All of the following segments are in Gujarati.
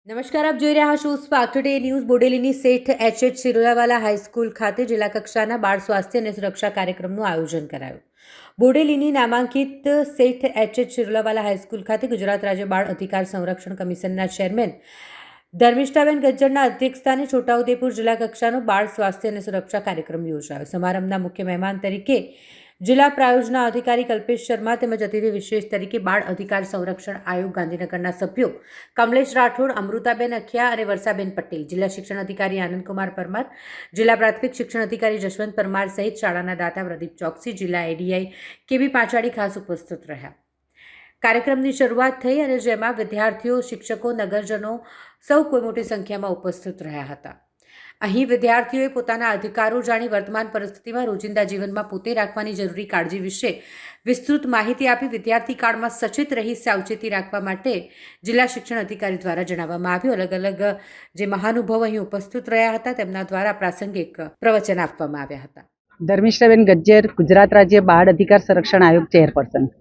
નમસ્કાર, આપ જોઈ રહ્યા છો સ્પાર્ક ટુડે ન્યૂઝ. બોડેલીની શેઠ એચ સિરોલાવાલા હાઈસ્કૂલ ખાતે જિલ્લા કક્ષાના બાળ સ્વાસ્થ્ય અને સુરક્ષા કાર્યક્રમનું આયોજન કરાયું. બોડેલીની નામાંકિત શેઠ એચ સિરોલાવાલા હાઈસ્કૂલ ખાતે ગુજરાત રાજ્ય બાળ અધિકાર સંરક્ષણ કમિશનના ચેરમેન ધર્મિષ્ઠાબેન ગજ્જરના અધ્યક્ષસ્થાને છોટાઉદેપુર જિલ્લા કક્ષાનો બાળ સ્વાસ્થ્ય અને સુરક્ષા કાર્યક્રમ યોજાયો. સમારંભના મુખ્ય મહેમાન તરીકે જિલ્લા પ્રાયોજના અધિકારી કલ્પેશ શર્મા તેમજ અતિથિ વિશેષ તરીકે બાળ અધિકાર સંરક્ષણ આયોગ ગાંધીનગરના સભ્યો કમલેશ રાઠોડ, અમૃતાબેન અખિયા અને વર્ષાબેન પટેલ, જિલ્લા શિક્ષણ અધિકારી આનંદકુમાર પરમાર, જિલ્લા પ્રાથમિક શિક્ષણ અધિકારી જશવંત પરમાર સહિત શાળાના દાતા પ્રદીપ ચોકસી, જિલ્લા એડીઆઈ કેબી પાંચાડી ખાસ ઉપસ્થિત રહ્યા. કાર્યક્રમની શરૂઆત થઈ અને જેમાં વિદ્યાર્થીઓ, શિક્ષકો, નગરજનો સૌ કોઈ મોટી સંખ્યામાં ઉપસ્થિત રહ્યા હતા. અહીં વિદ્યાર્થીઓએ પોતાના અધિકારો જાણી વર્તમાન પરિસ્થિતિમાં રોજિંદા જીવનમાં પોતે રાખવાની જરૂરી કાળજી વિશે વિસ્તૃત માહિતી આપી. વિદ્યાર્થી કાળમાં સચેત રહી સાવચેતી રાખવા માટે જિલ્લા શિક્ષણ અધિકારી દ્વારા જણાવવામાં આવ્યું. અલગ અલગ જે મહાનુભાવો અહીં ઉપસ્થિત રહ્યા હતા તેમના દ્વારા પ્રાસંગિક પ્રવચન આપવામાં આવ્યા હતા. ધર્મિષ્ઠાબેન ગજ્જર, ગુજરાત રાજ્ય બાળ અધિકાર સંરક્ષણ આયોગ ચેરપર્સન.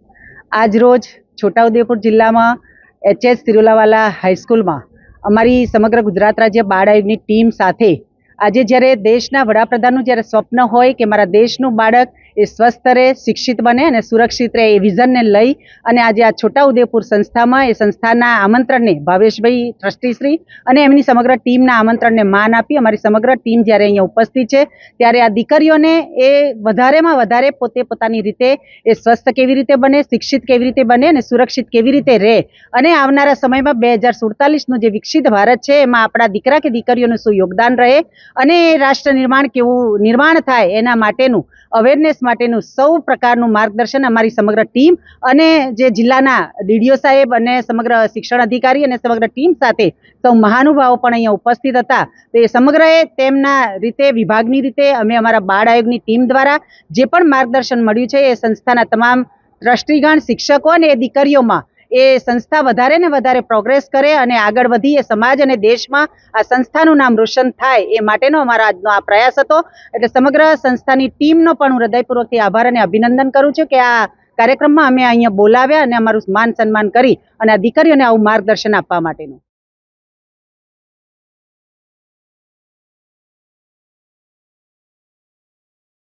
આજ રોજ છોટાઉદેપુર જિલ્લામાં એચ સિરોલાવાલા હાઈસ્કૂલમાં અમારી સમગ્ર ગુજરાત રાજ્ય બાળ આયોગની ટીમ સાથે આજે જ્યારે દેશના વડાપ્રધાનનું જ્યારે સ્વપ્ન હોય કે મારા દેશનું બાળક એ સ્વસ્થ રહે, શિક્ષિત બને અને સુરક્ષિત રહે, એ વિઝનને લઈ અને આજે આ છોટાઉદેપુર સંસ્થામાં એ સંસ્થાના આમંત્રણને ભાવેશભાઈ ટ્રસ્ટીશ્રી અને એમની સમગ્ર ટીમના આમંત્રણને માન આપી અમારી સમગ્ર ટીમ જ્યારે અહીંયા ઉપસ્થિત છે ત્યારે આ દીકરીઓને એ વધારેમાં વધારે પોતે પોતાની રીતે એ સ્વસ્થ કેવી રીતે બને, શિક્ષિત કેવી રીતે બને અને સુરક્ષિત કેવી રીતે રહે અને આવનારા સમયમાં 2047નું જે વિકસિત ભારત છે એમાં આપણા દીકરા કે દીકરીઓનું શું યોગદાન રહે અને રાષ્ટ્ર નિર્માણ કેવું નિર્માણ થાય એના માટેનું અવેરનેસ માટેનું સૌ પ્રકારનું માર્ગદર્શન અમારી સમગ્ર ટીમ અને જે જિલ્લાના ડીડીઓ સાહેબ અને સમગ્ર શિક્ષણ અધિકારી અને સમગ્ર ટીમ સાથે સૌ મહાનુભાવો પણ અહીંયા ઉપસ્થિત હતા. તો એ સમગ્રએ તેમના રીતે વિભાગની રીતે અમે અમારા બાળ આયોગની ટીમ દ્વારા જે પણ માર્ગદર્શન મળ્યું છે એ સંસ્થાના તમામ ટ્રસ્ટીગણ, શિક્ષકો અને એ દીકરીઓમાં એ સંસ્થા વધારે ને વધારે પ્રોગ્રેસ કરે અને આગળ વધી એ સમાજ અને દેશમાં આ સંસ્થાનું નામ રોશન થાય એ માટેનો અમારા આજનો આ પ્રયાસ હતો. એટલે સમગ્ર સંસ્થાની ટીમનો પણ હું હૃદયપૂર્વકથી આભાર અને અભિનંદન કરું છું કે આ કાર્યક્રમમાં અમે અહીંયા બોલાવ્યા અને અમારું માન સન્માન કરી અને આ દીકરીઓને આવું માર્ગદર્શન આપવા માટેનું